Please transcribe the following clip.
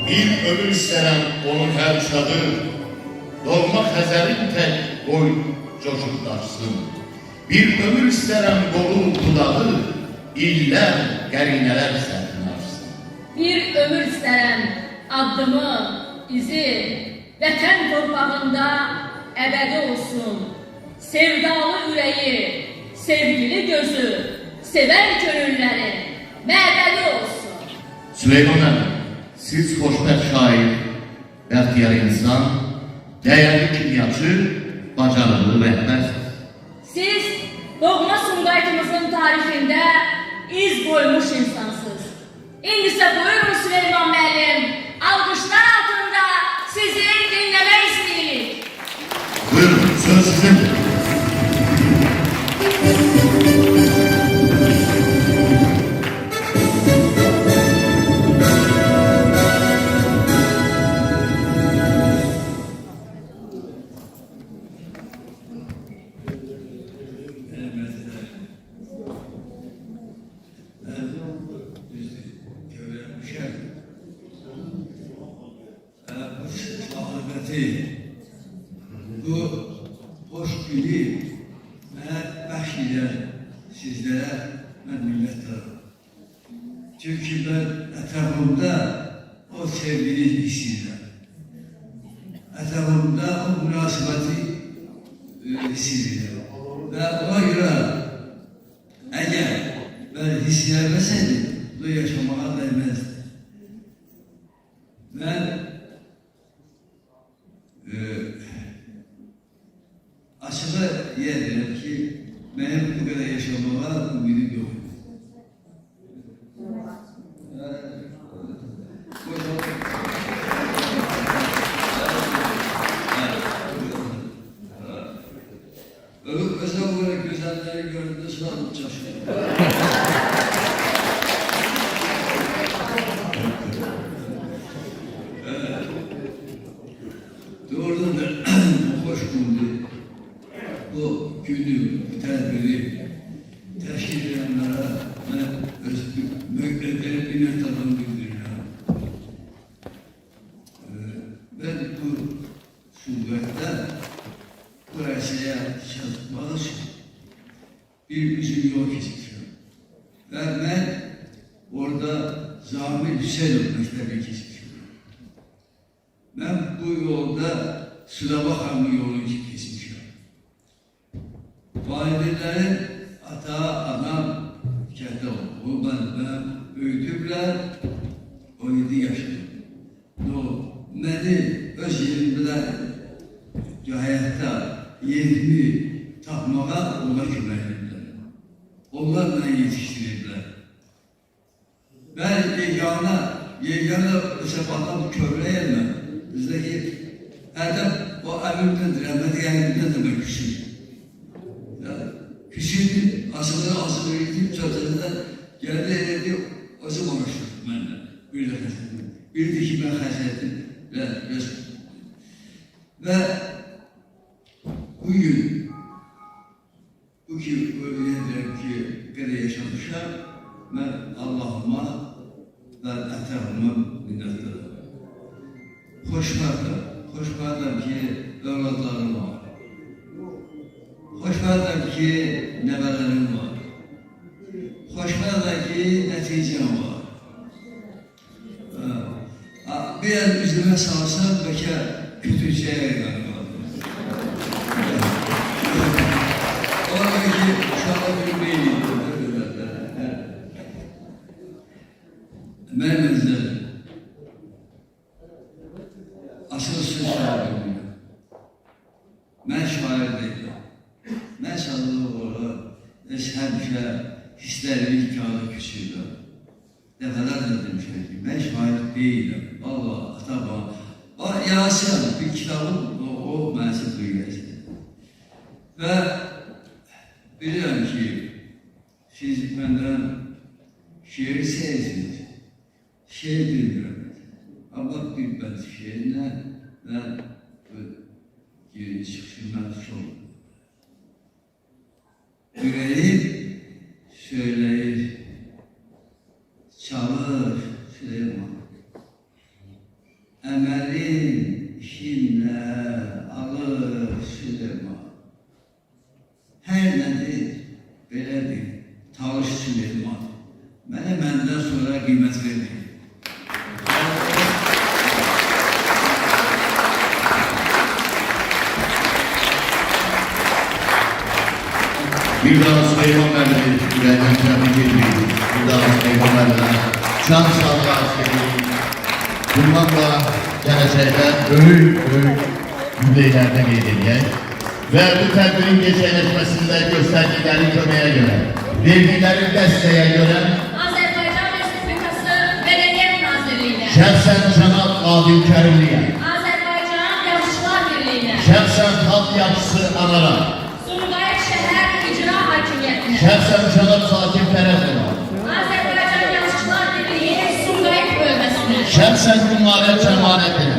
Bir ömür istərəm onun hər çağı, doğma Xəzərin tək qoy coşub daşsın. Bir ömür istərəm qolu dudağı, illər, qərinələr sərtinarsın. Bir ömür istərəm addımı, izi, vətən torpağında əbədi olsun. Sevdalı ürəyi, sevgili gözü, sevən könülləri məbədi olsun. Süleyman əmi, siz xoşbəxt şair, bəxtiyar insan, dəyərli kimyaçı, bacarıqlı rəhbərsiniz. Siz doğma Sumqayıtımızın tarixində iz qoymuş insansınız. İndi isə buyurun Süleyman müəllim, alqışlar altında sizi dinləmək istəyirik. Buyurun, söz sizindir. Bu hoş günü mənə bəxş edən sizlərə mən minnətdarım. Çünki mən ətrafımda o sevgini hiss edirəm. Ətrafımda o münasibəti hiss edirəm. Və ona görə əgər mən hiss edilməsəydim, bunu yaşamağa dəyməzdim. Mən açığı yerdirəm ki, mənim bu qədər yaşamağa ümidim yox. Özel olarak güzelleri gördüğünde sınav çalışıyor. Doğrudan da hoş gündü. Bu günü, tedbiri teşkil edenlere ben müekkeleri minnettarlığımı bildiriyorum. Ben bu Sumqayıt'ta bu eseye çalışmak için bir üzüm yol kesmişim. Ve ben orada Zamir Hüseyin Mektebi kesmişim. Ben bu yolda Süleyman Han'ın yolunu kesmişim. Validelərin ata, anam kəndə oldu. Ben böyüdüblər, 17 yaşında. Məni öz yerimdə həyatda yerimi tapmağa onlar kömək edirlər. Onlar məni yetişdirirlər. Ben yegana Sebat'tan kövrəyəm. Bizdeki Erdem o emirdendir, Ahmet'e emirden demek küçük. Küçüğün asılı eğitim çatırında geldi eledi, o zaman konuştuk benimle. Bildi ki ben hasetim ve resim. Ve bugün bu ki öğrendim ki gene yaşamışlar, ben Allah'ıma ve etrafıma minnettarım. Xoşbəxtəm ki, övladlarım var. Xoşbəxtəm ki, nəvələrim var. Xoşbəxtəm ki, nəticəm var. Bir yer üzümə salsam, bəlkə kütücəyə qalır. Ona ki, uşağı bilməyim. Mən özlərim. Asıl söz sahibi. Ben şair değilim. Ben sanırım olarak həmişə hisslərimi kağıda küçürdüm. Dəfələrlə demişəm ki, ben şair değilim. Allah, ata bana. Yasin bir kitabım, o mənsi duyuyorsun. Ve bilirəm ki, siz məndən şiiri seyirsiniz. Şiir bilmirəm. Ama bir ben şiirine ben çıkışımdan sonra yüreğim söyleyir, çalır Süleyman. onlara qiymət vermir. Bir daha Süleyman Bey'le ürəkdən təbrik edirik. Bir daha Süleyman Bey'lə can sağlığı askeri. Bunlarla gələcəkdə böyük yükleylərdə qeyd edək. Və bu tədbirin geçərləşməsində göstərdikləri köməyə görə, verdikləri dəstəyə görə Azərbaycan Respublikası Mədəniyyət Nazirliyinə, şəxsən cənab Adil Kərimliyə, Azərbaycan Yazıçılar Birliyinə, şəxsən xalq yapısı anara, Sumqayıt Şəhər İcra Hakimiyyətinə, şəxsən cənab Sakib Tərəfova, Azərbaycan Yazıçılar Birliyi Sumqayıt bölməsinə, şəxsən Cumhuriyet Cəmanətinə,